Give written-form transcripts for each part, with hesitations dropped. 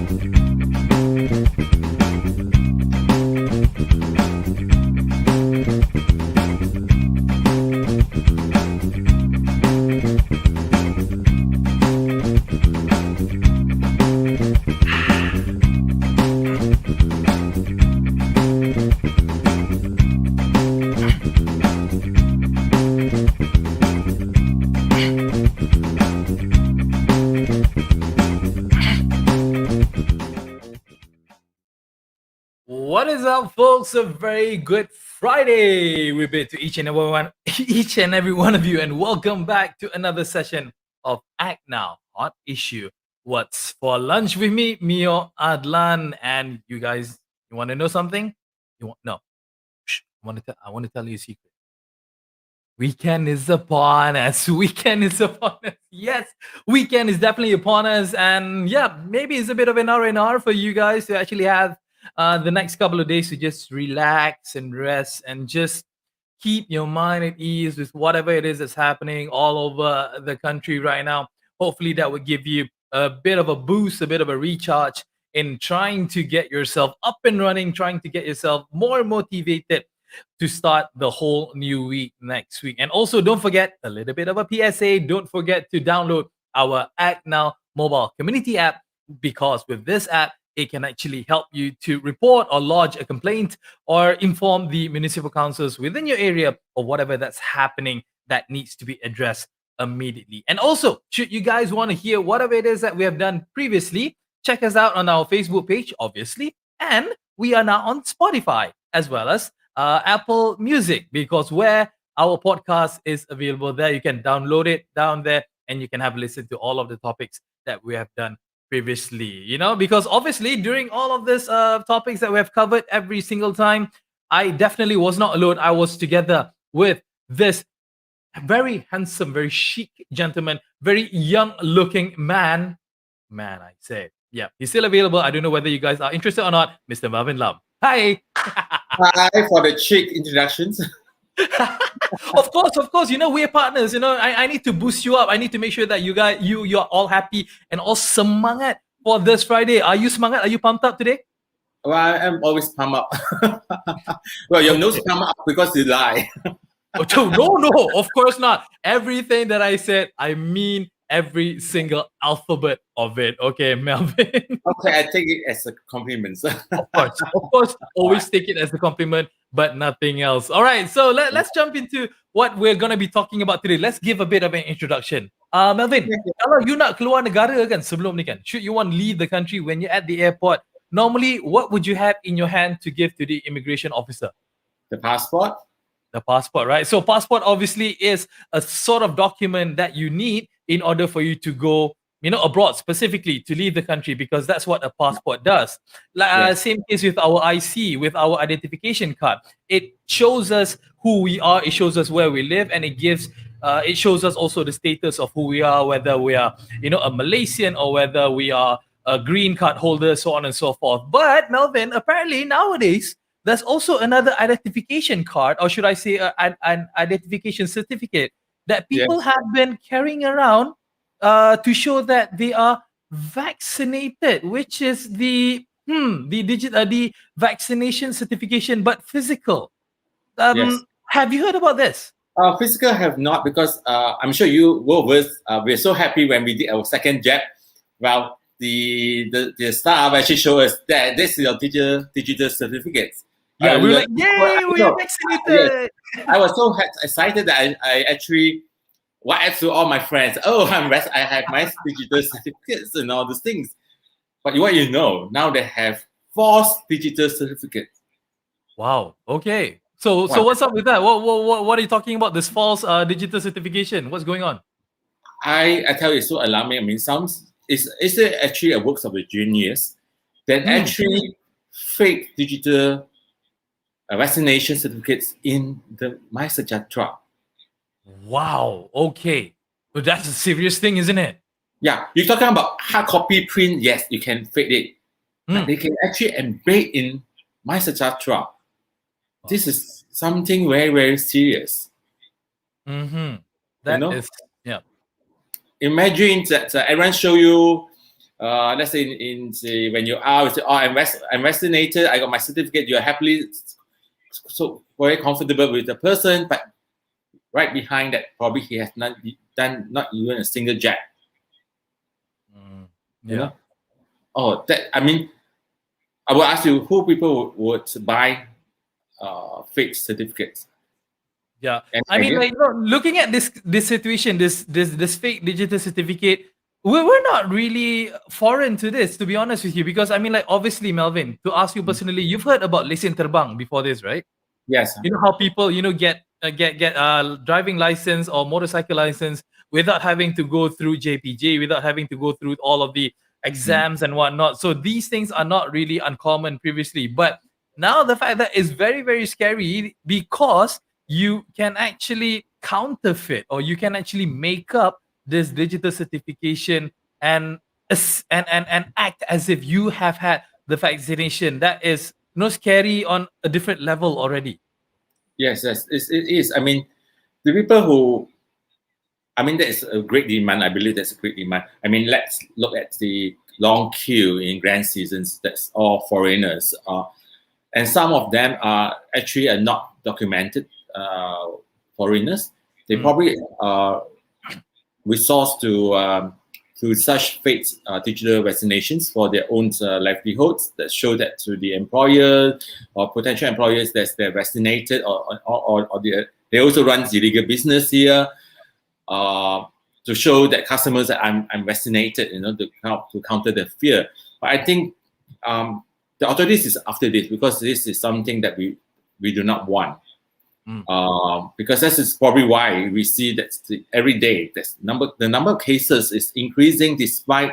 What is up, folks? A very good Friday. We bid to each and every one of you, and welcome back to another session of Act Now Hot Issue. What's for lunch with me, Mio, Adlan, and you guys? You want to know something? You want no? Shh, I want to tell you a secret. Weekend is upon us. Weekend is upon us. Yes, weekend is definitely upon us. And yeah, maybe it's a bit of an R&R for you guys to actually have the next couple of days to just relax and rest and just keep your mind at ease with whatever it is that's happening all over the country right now. Hopefully, that would give you a bit of a boost, a bit of a recharge in trying to get yourself up and running, trying to get yourself more motivated to start the whole new week next week. And also, don't forget a little bit of a PSA. Don't forget to download our Act Now mobile community app, because with this app, it can actually help you to report or lodge a complaint or inform the municipal councils within your area of whatever that's happening that needs to be addressed immediately. And also, should you guys want to hear whatever it is that we have done previously, check us out on our Facebook page, obviously. And we are now on Spotify as well as Apple Music, because where our podcast is available there, you can download it down there and you can have a listen to all of the topics that we have done previously, because obviously during all of this topics that we have covered every single time, I definitely was not alone. I was together with this very handsome, very chic gentleman, very young looking man, I say. Yeah, he's still available. I don't know whether you guys are interested or not. Mr. Marvin Lam. Hi. Hi for the chic introductions. Of course, we're partners. I need to boost you up. I need to make sure that you're all happy and all semangat for this Friday. Are you semangat? Are you pumped up today? Well, I am always pumped up. Well, your nose pumped up because you lie. No, of course not. Everything that I said, I mean every single alphabet of it. Okay, Melvin. Okay, I take it as a compliment. Of course, always take it as a compliment, but nothing else. All right, so let's jump into what we're going to be talking about today. Let's give a bit of an introduction. Melvin, kalau you nak keluar negara kan sebelum ni kan, should you want to leave the country, when you're at the airport, normally what would you have in your hand to give to the immigration officer? The passport. The passport, right? So passport obviously is a sort of document that you need in order for you to go, abroad, specifically to leave the country, because that's what a passport does. Same case with our IC, with our identification card. It shows us who we are, it shows us where we live, and it shows us also the status of who we are, whether we are, a Malaysian or whether we are a green card holder, so on and so forth. But Melvin, apparently nowadays, there's also another identification card, or should I say an identification certificate that people have been carrying around to show that they are vaccinated, which is the vaccination certification, but physical. Yes. Have you heard about this? Physical have not, because I'm sure you were with. We're so happy when we did our second jab. Well, the staff actually showed us that this is your digital certificate. Yeah, we were like, yay, we are vaccinated. Yes. I was so excited that I actually WhatsApp to all my friends. Oh, I have my digital certificates and all these things. But now they have false digital certificates. Wow. Okay. So what's up with that? What are you talking about? This false digital certification? What's going on? I tell you, it's so alarming. I mean, it's actually a works of the genius that actually fake digital vaccination certificates in the MySejahtera. Wow. Okay. But that's a serious thing, isn't it? Yeah. You're talking about hard copy print. Yes, you can fake it. But they can actually embed in MySejahtera. This is something very, very serious. That is, yeah. Imagine that everyone show you let's say say when you are, say, oh, I'm vaccinated, I got my certificate, you're happily so very comfortable with the person, but right behind that, probably he has not done not even a single jab. You know? Oh, that I mean, I will ask you who people would buy fake certificates. Yeah, And I mean, again, like, looking at this situation, this fake digital certificate, we're not really foreign to this, to be honest with you, because I mean, like, obviously, Melvin, to ask you personally, you've heard about lesen terbang before this, right? yes, You know how people, get driving license or motorcycle license without having to go through JPJ, without having to go through all of the exams and whatnot. So these things are not really uncommon previously, but now the fact that is very, very scary, because you can actually counterfeit, or you can actually make up this digital certification and and act as if you have had the vaccination. That is scary on a different level already. yes, it is. I mean, the people who, I mean, there is a great demand. I believe there's a great demand. I mean, let's look at the long queue in grand seasons. That's all foreigners, and some of them are actually not documented foreigners. They probably resource to such fake digital vaccinations for their own livelihoods, that show that to the employer or potential employers that they're vaccinated, or they also run illegal business here, to show that customers that I'm vaccinated, to counter the fear. But I think the authorities is after this, because this is something that we do not want. Because this is probably why we see that every day the number of cases is increasing despite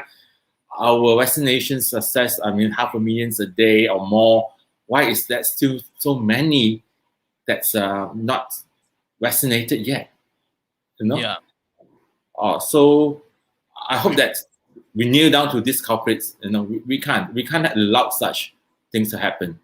our vaccination success. I mean, 500,000 a day or more. Why is that still so many that's not vaccinated yet? Yeah. So I hope that we kneel down to these culprits. We can't allow such things to happen.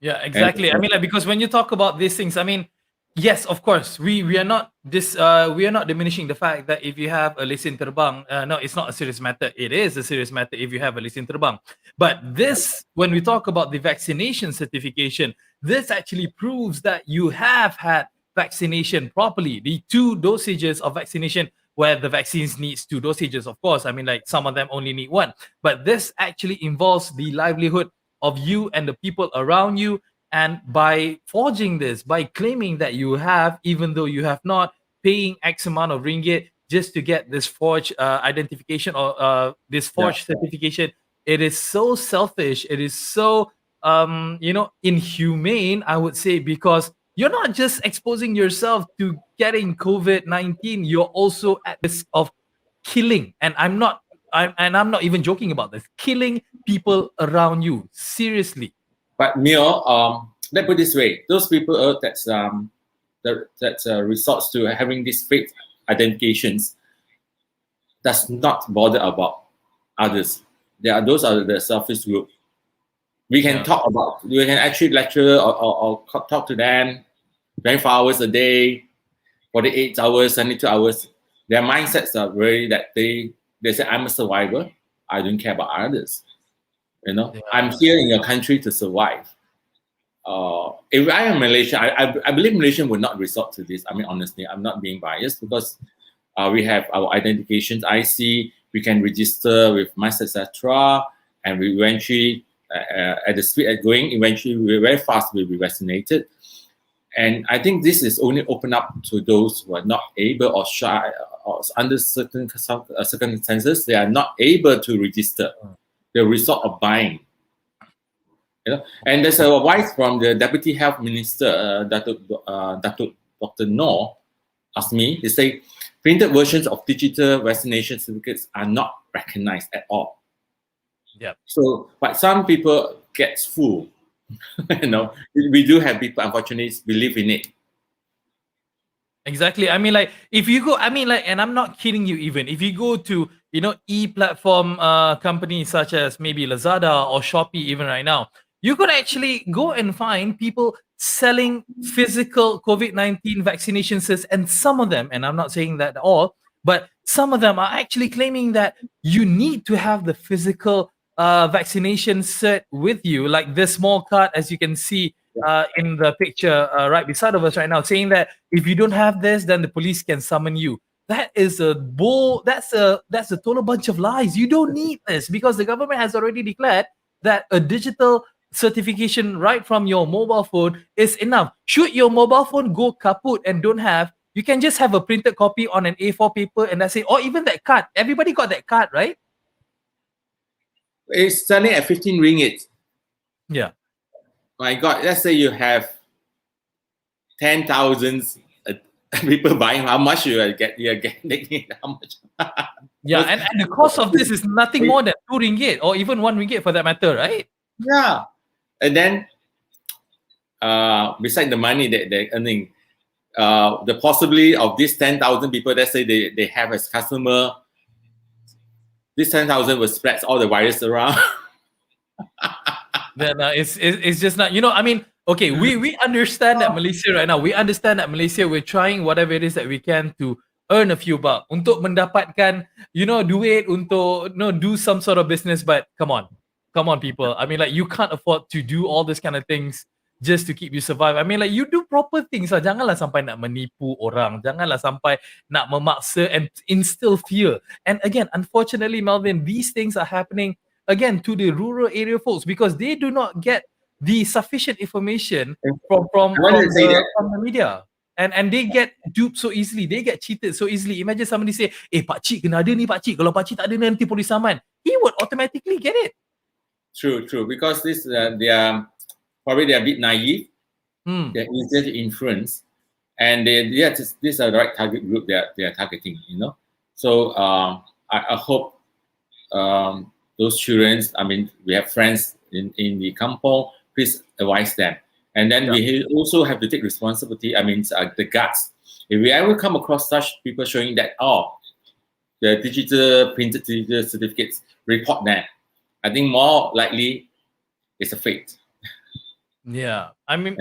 Yeah, exactly. I mean, like, because when you talk about these things, I mean, yes, of course, we are not diminishing the fact that if you have a lesen terbang, no, it's not a serious matter. It is a serious matter if you have a lesen terbang. But this, when we talk about the vaccination certification, this actually proves that you have had vaccination properly. The 2 dosages of vaccination, where the vaccines needs 2 dosages, of course. I mean, like, some of them only need 1. But this actually involves the livelihood of you and the people around you. And by forging this, by claiming that you have, even though you have not, paying X amount of ringgit just to get this forged identification, or this forged certification, it is so selfish. It is so inhumane, I would say, because you're not just exposing yourself to getting COVID-19, you're also at risk of killing. And I'm not even joking about this. Killing people around you, seriously. But Mio, let's put it this way: those people that resorts to having these fake identifications does not bother about others. Those are the selfish group. We can we can actually lecture or talk to them 24 hours a day, 48 hours, 72 hours. Their mindsets are very that they say, I'm a survivor. I don't care about others. I'm here in your country to survive. If I am Malaysia, I believe Malaysia would not resort to this. I mean, honestly, I'm not being biased, because we have our identifications, IC, we can register with MICE, etc. And we eventually, at the speed at going, eventually we're very fast, we'll be vaccinated. And I think this is only open up to those who are not able, or shy, or under certain circumstances, they are not able to register. They resort of buying. And there's a advice from the Deputy Health Minister, Dr. Noor, asked me. They say printed versions of digital vaccination certificates are not recognized at all. Yeah. So, but some people get fooled. We do have people, unfortunately, believe in it. Exactly. I mean, like, if you go, I mean, like, and I'm not kidding you, even if you go to, e-platform companies such as maybe Lazada or Shopee, even right now, you could actually go and find people selling physical COVID-19 vaccination certs, and some of them, and I'm not saying that all, but some of them are actually claiming that you need to have the physical vaccination cert with you, like this small card, as you can see in the picture right beside of us right now, saying that if you don't have this, then the police can summon you. That is a bull. That's a total bunch of lies. You don't need this because the government has already declared that a digital certification right from your mobile phone is enough. Should your mobile phone go kaput and don't have, you can just have a printed copy on an A4 paper and that's it. Or even that card. Everybody got that card, right? It's selling at 15 ringgit. Yeah. My God, let's say you have 10,000 people buying, how much you are getting how much? Yeah, and the cost of this is nothing more than 2 ringgit or even 1 ringgit for that matter, right? Yeah. And then beside the money that they're earning, the possibility of these 10,000 people, let's say they have as customer, this 10,000 will spread all the virus around. Then it's just not, I mean, okay, we understand that Malaysia right now, we're trying whatever it is that we can to earn a few bucks untuk mendapatkan, duit untuk, do some sort of business. But come on people, I mean, like, you can't afford to do all this kind of things just to keep you survive. I mean, like, you do proper things lah. Janganlah sampai nak menipu orang. Janganlah sampai nak memaksa and instill fear. And again, unfortunately, Melvin, these things are happening again to the rural area folks because they do not get the sufficient information from the media. And they get duped so easily. They get cheated so easily. Imagine somebody say, pakcik kena ada ni pakcik. Kalau pakcik tak ada nanti polis saman. He would automatically get it. True. Because this they are a bit naive. They're easier to influence, and this is the right target group they are targeting. So I hope those children. I mean, we have friends in the kampong. Please advise them, and then we also have to take responsibility. I mean, the guts. If we ever come across such people showing that the printed digital certificates, report that. I think more likely it's a fake. Yeah, I mean,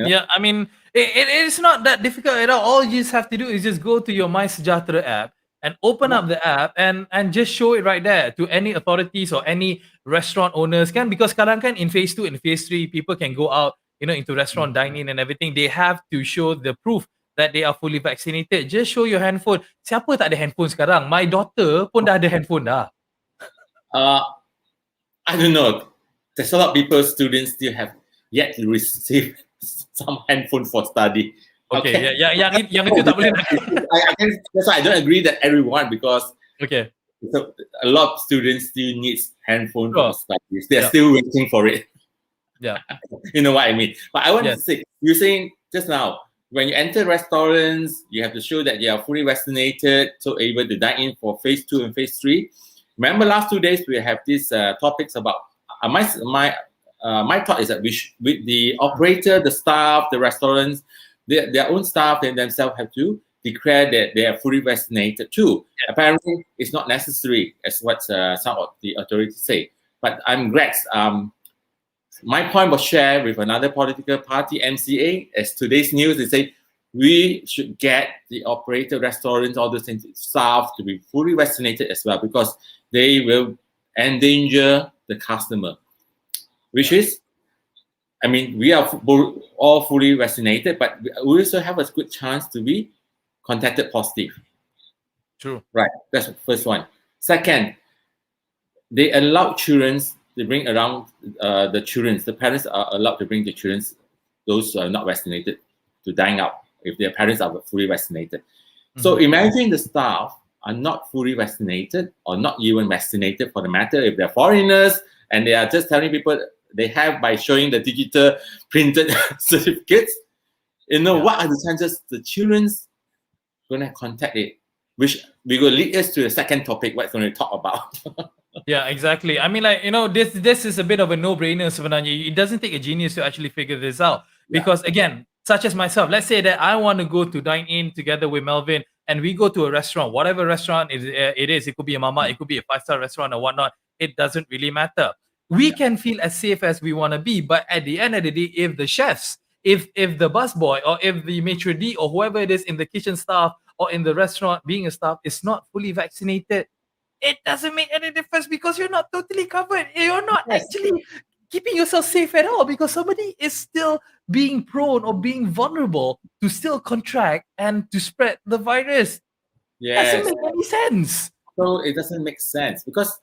it's not that difficult at all. All you just have to do is just go to your My Sejahtera app and open up the app and just show it right there to any authorities or any restaurant owners. Because kadang kan in phase 2 and phase 3, people can go out, into restaurant dining and everything. They have to show the proof that they are fully vaccinated. Just show your handphone. Siapa tak ada handphone sekarang? My daughter pun dah ada handphone dah. I don't know. There's a lot of people, students still have yet to receive some handphone for study. Okay. Yang itu tak boleh. That's why I don't agree that everyone, because so a lot of students still needs handphone for studies. They're still waiting for it. Yeah. You know what I mean? But I want to say, you're saying just now, when you enter restaurants, you have to show that you are fully vaccinated, so able to dine in for phase 2 and phase 3. Remember, last 2 days we have these topics about my thought is that with the operator, the staff, the restaurants, their own staff, they themselves have to declare that they are fully vaccinated too. Yeah. Apparently, it's not necessary, as what some of the authorities say. But I'm glad. My point was shared with another political party, MCA. As today's news, they say we should get the operator, restaurants, all those things, staff to be fully vaccinated as well, because they will endanger the customer. Which is, I mean, we are all fully vaccinated, but we also have a good chance to be contacted positive. True. Right. That's the first one. Second, they allow children to bring around the children. The parents are allowed to bring the children, those who are not vaccinated, to dine out if their parents are fully vaccinated. Mm-hmm. So imagine the staff are not fully vaccinated or not even vaccinated for the matter. If they're foreigners and they are just telling people they have by showing the digital printed certificates, what are the chances the children's going to contact it? Which will lead us to the second topic, what we're going to talk about. Yeah, exactly. I mean, like, this is a bit of a no-brainer, Savananya. It doesn't take a genius to actually figure this out. Because again, such as myself, let's say that I want to go to dine in together with Melvin and we go to a restaurant, whatever restaurant it is, it could be a mama, it could be a 5-star restaurant or whatnot. It doesn't really matter. We can feel as safe as we want to be, but at the end of the day, if the chefs, if the busboy or if the maitre d' or whoever it is in the kitchen staff or in the restaurant being a staff is not fully vaccinated, it doesn't make any difference because you're not totally covered. You're not Yes. actually keeping yourself safe at all because somebody is still being prone or being vulnerable to still contract and to spread the virus. Doesn't Yes. make any sense. So it doesn't make sense because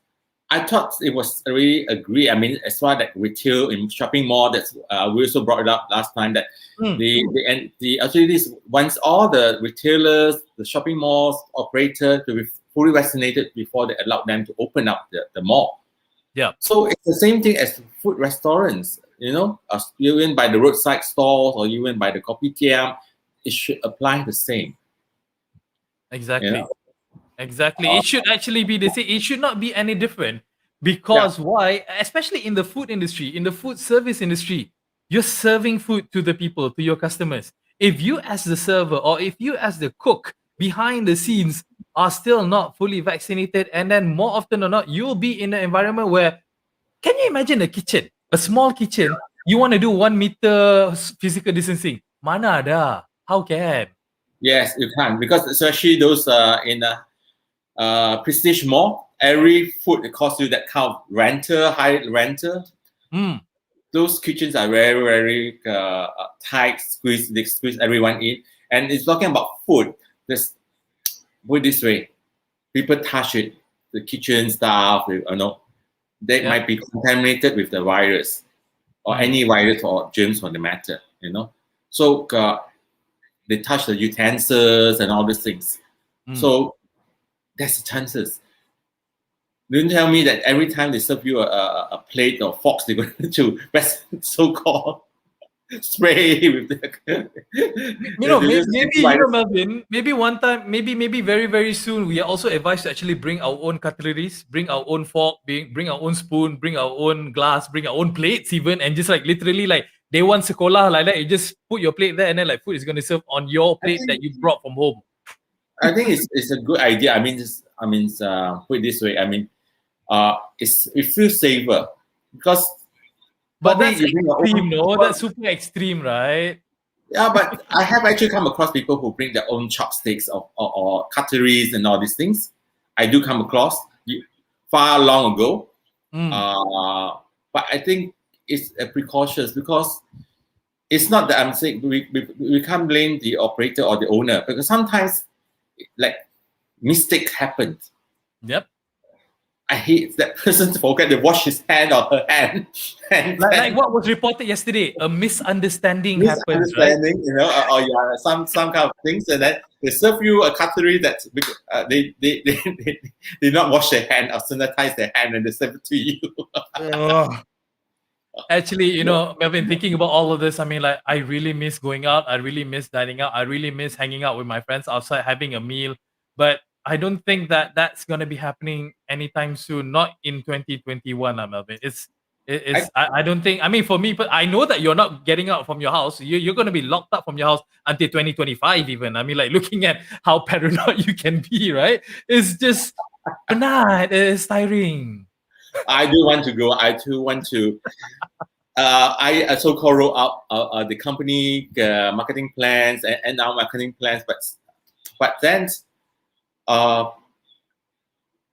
I thought it was already agreed. I mean, as far as like retail in shopping mall, that's we also brought it up last time that the authorities wants all the retailers, the shopping malls operator to be fully vaccinated before they allow them to open up the mall. Yeah. So it's the same thing as food restaurants. You know, even by the roadside stalls or even by the kopitiam, it should apply the same. Exactly. You know? Exactly. It should actually be the same. It should not be any different because why? Especially in the food industry, in the food service industry, you're serving food to the people, to your customers. If you as the server or if you as the cook behind the scenes are still not fully vaccinated, and then more often or not, you'll be in an environment where, can you imagine a kitchen, a small kitchen, you want to do 1 meter physical distancing? Mana ada? How can? Yes, you can because especially those in prestige mall, every food it costs you that kind of high renter. Those kitchens are very, very tight, squeeze. They squeeze everyone in, and it's talking about food. Just put it this way: people touch it, the kitchen staff, they might be contaminated with the virus or any virus or germs for the matter. So they touch the utensils and all these things. So there's chances. Don't tell me that every time they serve you a plate or forks, they're going to so-called spray with the. Melvin, maybe one time, maybe very, very soon, we are also advised to actually bring our own cutleries, bring our own fork, bring our own spoon, bring our own glass, bring our own plates even, and just like literally like day one sekolah like that, you just put your plate there and then like food is going to serve on your plate that you brought from home. I think it's a good idea. I mean, put it this way. I mean, it feels safer because. But that's extreme, no? That's super extreme, right? Yeah, but I have actually come across people who bring their own chopsticks or cutleries and all these things. I do come across far long ago. But I think it's a precautions because it's not that I'm saying we can't blame the operator or the owner because sometimes like mistake happens. Yep. I hate that person to forget to wash his hand or her hand. Like what was reported yesterday, a misunderstanding happens, right? Or some kind of things, and then they serve you a cutlery that they did not wash their hand or sanitize their hand, and they serve it to you. Actually, Melvin, thinking about all of this, I mean, like, I really miss going out. I really miss dining out. I really miss hanging out with my friends outside, having a meal. But I don't think that that's going to be happening anytime soon. Not in 2021, Melvin. I don't think. I mean, for me, but I know that you're not getting out from your house. You're going to be locked up from your house until 2025. Even. I mean, like looking at how paranoid you can be, right? It's just penat. It's tiring. I do want to go. I too want to. I so-called wrote out the company marketing plans and our marketing plans, but then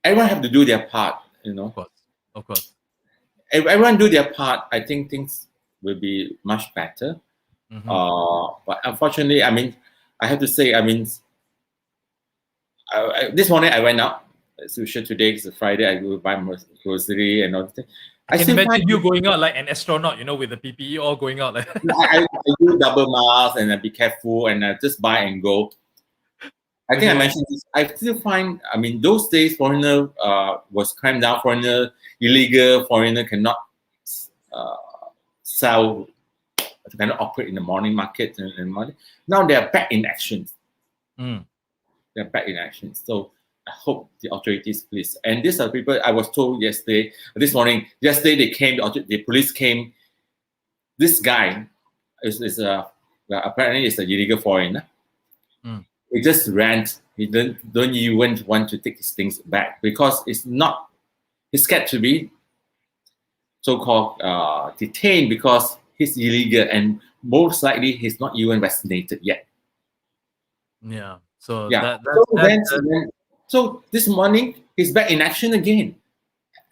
everyone have to do their part. Of course. If everyone do their part, I think things will be much better. But unfortunately, I mean, I have to say, I mean, this morning I went out. As usual, today is a Friday. I go buy grocery and all that. I can imagine you going out like an astronaut, with the PPE all going out. Like I do double mask and I be careful and I just buy and go. I think I mentioned this. I still find, I mean, those days foreigner was cramped down. Illegal foreigner cannot sell, cannot operate in the morning market and morning. Now they are back in action. They're back in action. So I hope the authorities please. And these are people I was told yesterday they came, the police came. This guy is apparently is a illegal foreigner. He just ran. He don't even want to take his things back because it's not. He's scared to be so-called detained because he's illegal and most likely he's not even vaccinated yet. Yeah. So Yeah. that So this morning he's back in action again,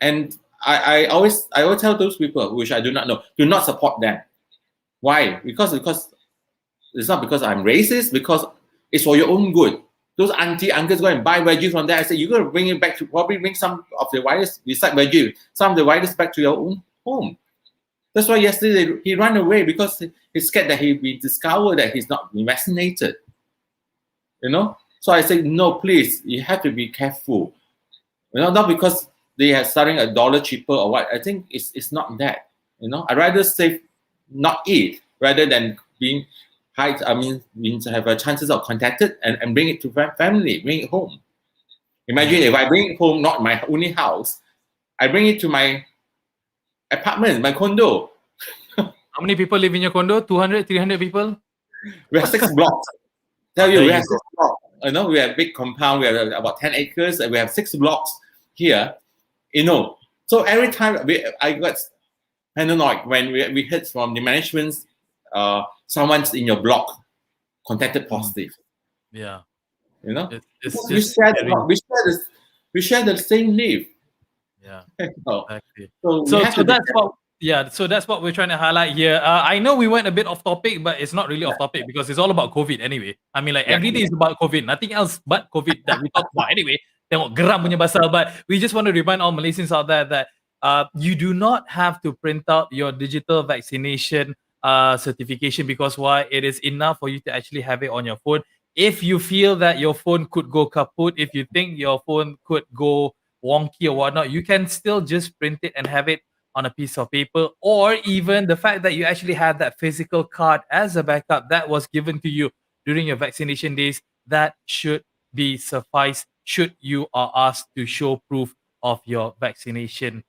and I always tell those people which I do not know, do not support them. Why? Because it's not because I'm racist. Because it's for your own good. Those auntie uncles go and buy veggie from there. I say you're going to bring it back to probably bring some of the virus beside veggie, some of the virus back to your own home. That's why yesterday he ran away because he's scared that he'll be discovered that he's not vaccinated. You know. So I say no, please. You have to be careful. You know, not because they are selling $1 cheaper or what. I think it's not that. You know, I'd rather save not eat rather than being high. I mean to have a chances of contacted and bring it to family, bring it home. Imagine if I bring it home, not my only house, I bring it to my apartment, my condo. How many people live in your condo? 200, 300 people? We have 6 blocks. Tell you, There we you have go. 6 blocks. You know, we have a big compound. We have about 10 acres, and we have 6 blocks here. You know, so every time I got paranoid when we heard from the management, someone's in your block contacted positive. Yeah. You know, It's we just share scary. we share the same life. Yeah. You know? Exactly. So, So, we have so to that's what, yeah. So that's what we're trying to highlight here. I know we went a bit off topic, but it's not really off topic because it's all about COVID anyway. I mean, like every day is about COVID. Nothing else but COVID that we talk about anyway. Tengok geram punya pasal. But we just want to remind all Malaysians out there that you do not have to print out your digital vaccination certification because why? It is enough for you to actually have it on your phone. If you feel that your phone could go kaput, if you think your phone could go wonky or whatnot, you can still just print it and have it on a piece of paper, or even the fact that you actually have that physical card as a backup that was given to you during your vaccination days, that should be suffice should you are asked to show proof of your vaccination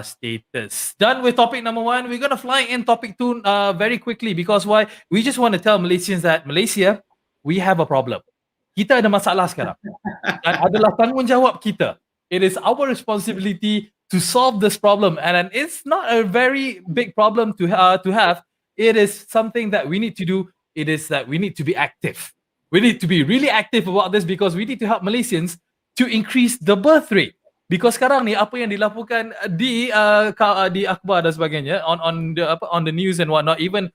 status. Done with topic number 1. We're gonna fly in topic 2 very quickly because why? We just want to tell Malaysians that Malaysia, we have a problem. Kita ada masalah sekarang. Dan adalah tanggungjawab kita. It is our responsibility to solve this problem, and it's not a very big problem to have. It is something that we need to do. It is that we need to be active. We need to be really active about this because we need to help Malaysians to increase the birth rate. Because sekarang ni apa yang dilaporkan di akhbar dan sebagainya on the news and whatnot, even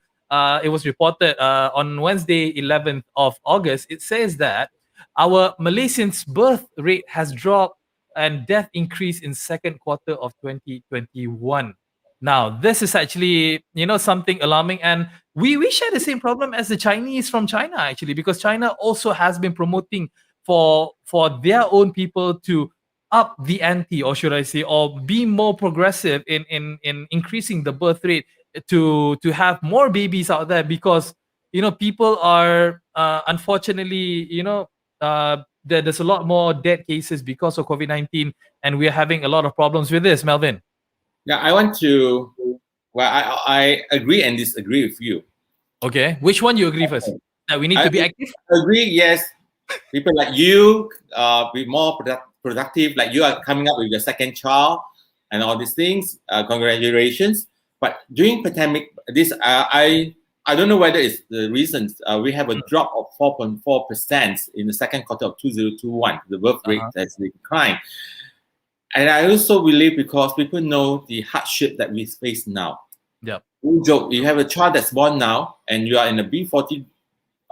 it was reported on Wednesday 11th of August, it says that our Malaysians' birth rate has dropped and death increased in second quarter of 2021. Now, this is actually, something alarming, and we share the same problem as the Chinese from China, actually, because China also has been promoting for their own people to up the ante, or should I say, or be more progressive in increasing the birth rate to have more babies out there, because people are unfortunately, there's a lot more dead cases because of COVID-19, and we're having a lot of problems with this, Melvin. Yeah, I want to. Well, I agree and disagree with you. Okay, which one you agree first? That we need to be active? Agree, yes. People like you be more productive. Like you are coming up with your second child and all these things. Congratulations. But during pandemic, this I don't know whether it's the reasons we have a drop of 4.4% in the second quarter of 2021. The birth rate has declined. And I also believe because people know the hardship that we face now. Yeah. Joke, you have a child that's born now and you are in a B40,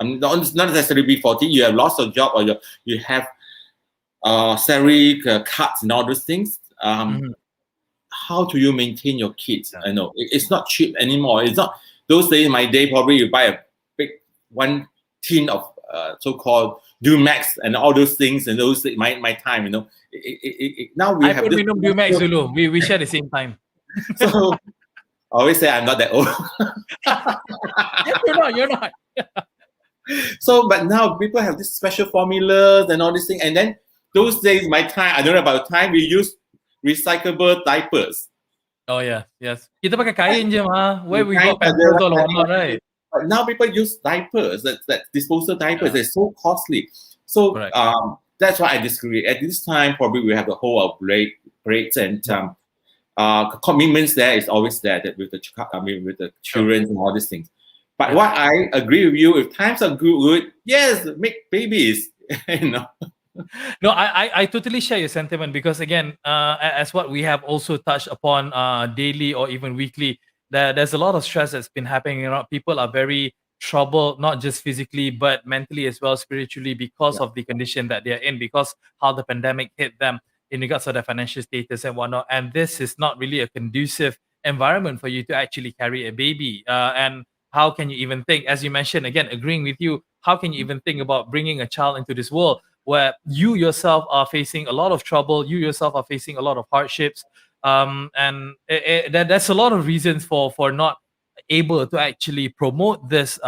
not necessarily B40, you have lost your job or you have salary cuts and all those things. How do you maintain your kids? I know it's not cheap anymore. It's not those days. In my day, probably you buy a big 1 tin of so-called Dumex and all those things. And those my time, now we have this. Minum Dumex dulu. We share the same time. So I always say I'm not that old. You're not. So, but now people have this special formulas and all these things. And then those days, my time, I don't know about time, we use recyclable diapers. Oh yeah, yes. Kita pakai kain je mah. Where we got pampers all over, right? But now people use diapers, that disposable diapers. They're so costly. So that's why I disagree. At this time, probably we have the whole of breaks and commitments. There is always there that with the children and all these things. But what I agree with you, if times are good, yes, make babies. you know. No, I totally share your sentiment because again, as what we have also touched upon daily or even weekly, there's a lot of stress that's been happening around. People are very troubled, not just physically but mentally as well, spiritually, because Yeah. of the condition that they're in, because how the pandemic hit them in regards to their financial status and whatnot. And this is not really a conducive environment for you to actually carry a baby. And how can you even think, as you mentioned, again, agreeing with you, how can you even think about bringing a child into this world where you yourself are facing a lot of trouble, you yourself are facing a lot of hardships, and that's a lot of reasons for not able to actually promote this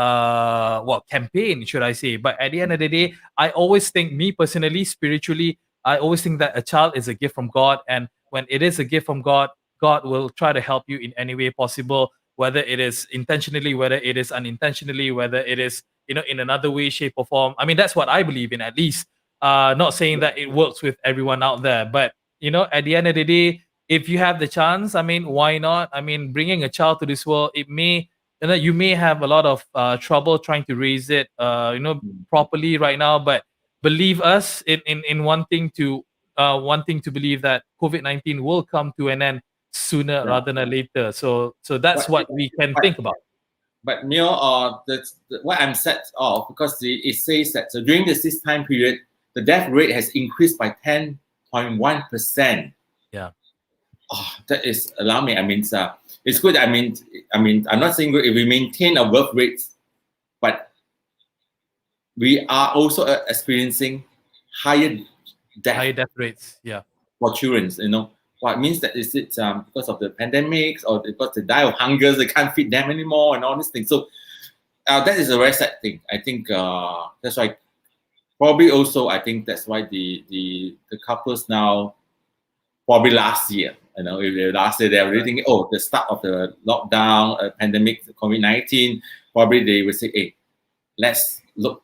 campaign, should I say. But at the end of the day, I always think, me personally, spiritually, I always think that a child is a gift from God, and when it is a gift from God, God will try to help you in any way possible, whether it is intentionally, whether it is unintentionally, whether it is in another way, shape, or form. I mean, that's what I believe in, at least. Not saying that it works with everyone out there, but at the end of the day, if you have the chance, I mean, why not? I mean, bringing a child to this world, it may, you may have a lot of trouble trying to raise it, properly right now. But believe us in wanting to believe that COVID-19 will come to an end sooner Yeah. rather than later. So that's what we can but- think about. But what I'm sad of, because it says that so during this time period, the death rate has increased by 10.1%. Yeah. Oh, that is alarming. I mean, it's good. I mean, I'm not saying if we maintain our birth rates, but we are also experiencing higher death rates. Yeah. for children. What means that is it because of the pandemics or because they die of hunger, they can't feed them anymore, and all these things. So that is a very sad thing. I think that's why probably also I think that's why the couples now, probably last year, if last year they were thinking, the start of the lockdown, pandemic, COVID-19, probably they would say, hey, let's look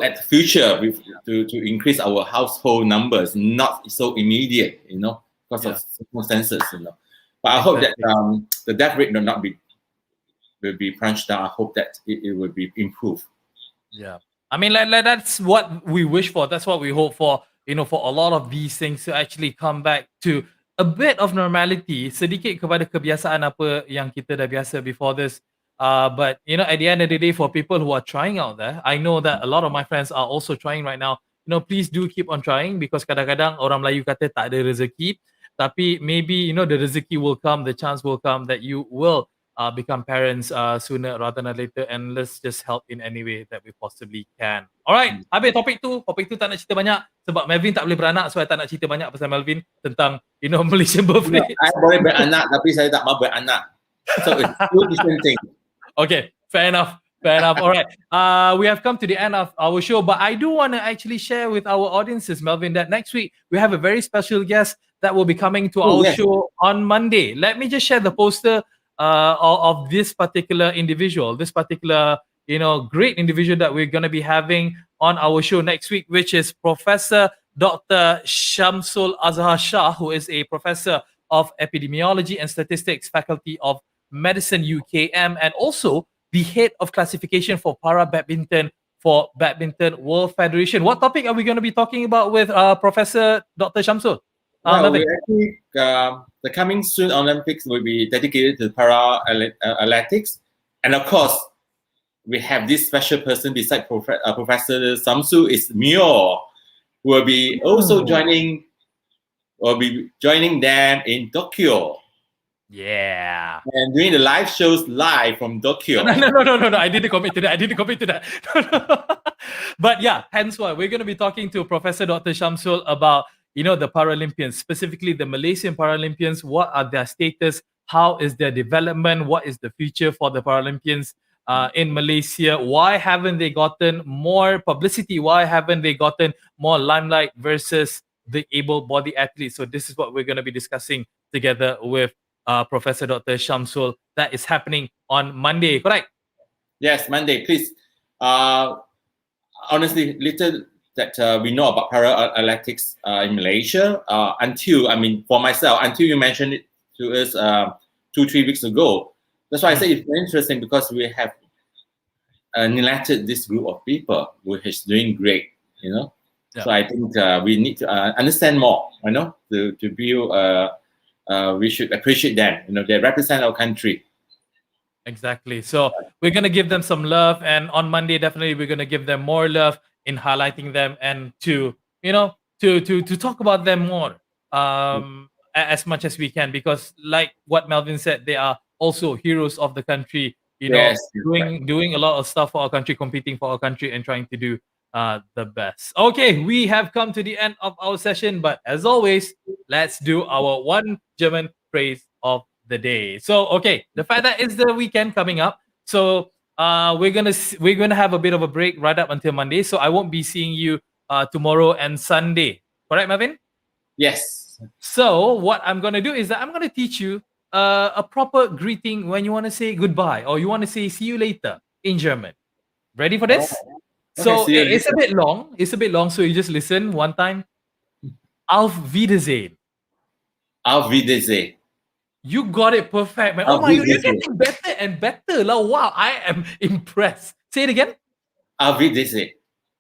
at the future to increase our household numbers, not so immediate, because of circumstances, But I hope that the death rate will be crunched down. I hope that it will be improved. Yeah. I mean, that's what we wish for. That's what we hope for, for a lot of these things to actually come back to a bit of normality, sedikit kepada kebiasaan apa yang kita dah biasa before this. But, at the end of the day, for people who are trying out there, I know that a lot of my friends are also trying right now. Please do keep on trying, because kadang-kadang orang Melayu kata tak ada rezeki. Tapi maybe, the rezeki will come, the chance will come that you will become parents sooner rather than later, and let's just help in any way that we possibly can. Alright, habis topik tu tak nak cerita banyak sebab Melvin tak boleh beranak, so I tak nak cerita banyak pasal Melvin tentang Malaysian birth rate. I boleh beranak tapi saya tak mahu beranak. So it's two different things. Okay, fair enough. Alright, we have come to the end of our show, but I do want to actually share with our audiences, Melvin, that next week we have a very special guest that will be coming to our show on Monday. Let me just share the poster of this particular individual, this particular great individual that we're going to be having on our show next week, which is Professor Dr. Shamsul Azhar Shah, who is a professor of epidemiology and statistics, Faculty of Medicine UKM, and also the head of classification for para badminton for Badminton World Federation. What topic are we going to be talking about with Professor Dr. Shamsul? Well, we actually, the coming soon Olympics will be dedicated to para athletics, and of course, we have this special person beside Professor Samsu is Mio, who will be also joining them in Tokyo. Yeah. And doing the live shows live from Tokyo. No. I didn't commit to that. But yeah, hence why we're going to be talking to Professor Dr. Shamsul about, the Paralympians, specifically the Malaysian Paralympians. What are their status? How is their development? What is the future for the Paralympians in Malaysia? Why haven't they gotten more publicity? Why haven't they gotten more limelight versus the able-bodied athletes? So this is what we're going to be discussing together with Professor Dr. Shamsul. That is happening on Monday, correct? Yes, Monday. Please. Honestly, little that we know about para-athletics in Malaysia for myself, until you mentioned it to us 2-3 weeks ago. That's why I say it's very interesting, because we have neglected this group of people, which is doing great. Yeah. So I think we need to understand more. To build. We should appreciate them. They represent our country. Exactly. So we're gonna give them some love, and on Monday, definitely we're gonna give them more love in highlighting them and to to talk about them more as much as we can, because like what Melvin said, they are also heroes of the country. Yes, Doing a lot of stuff for our country, competing for our country, and trying to do the best. Okay, we have come to the end of our session, but as always, let's do our one German phrase of the day. So okay, the fact that it's the weekend coming up, so we're gonna have a bit of a break right up until Monday. So I won't be seeing you tomorrow and Sunday. Correct, Melvin? Yes. So what I'm gonna do is that I'm gonna teach you a proper greeting when you want to say goodbye or you want to say see you later in German. Ready for this? Okay, So see you it's a later. bit long. It's a bit long. So you just listen one time. Auf Wiedersehen. Auf Wiedersehen. You got it perfect, man. Oh Auf my god, you're Wiedersehen. getting better and better. Like, wow, I am impressed. Say it again. Auf Wiedersehen.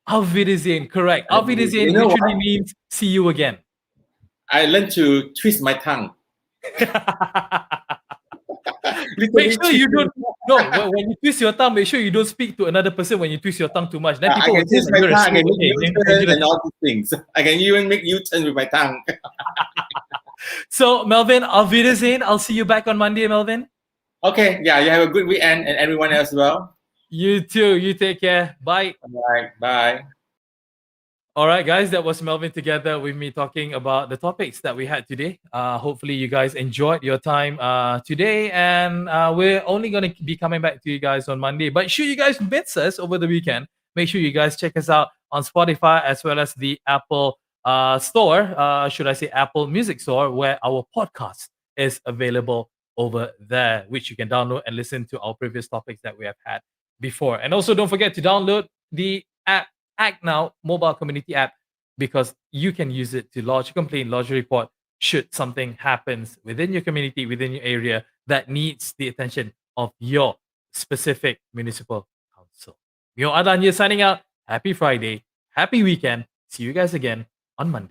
Auf Wiedersehen, correct. Auf Wiedersehen You know literally what? means see you again. I learned to twist my tongue. Make sure you don't. No, when you twist your tongue, make sure you don't speak to another person when you twist your tongue too much. Then I people will can think twist that my you're a tongue. I can slow. make U-turns and all these things. I can even make U-turn with my tongue. So, Melvin, auf Wiedersehen. I'll see you back on Monday, Melvin. Okay, yeah, you have a good weekend, and everyone else as well. You too. You take care. Bye. All right, bye. All right, guys, that was Melvin together with me talking about the topics that we had today. Hopefully, you guys enjoyed your time today, and we're only going to be coming back to you guys on Monday. But should you guys miss us over the weekend, make sure you guys check us out on Spotify as well as the Apple store, should I say Apple Music Store, where our podcast is available over there, which you can download and listen to our previous topics that we have had before. And also, don't forget to download the app Act Now mobile community app, because you can use it to lodge a complaint, lodge a report should something happens within your community, within your area that needs the attention of your specific municipal council. Mio Adan here signing out. Happy Friday. Happy weekend. See you guys again on Monday.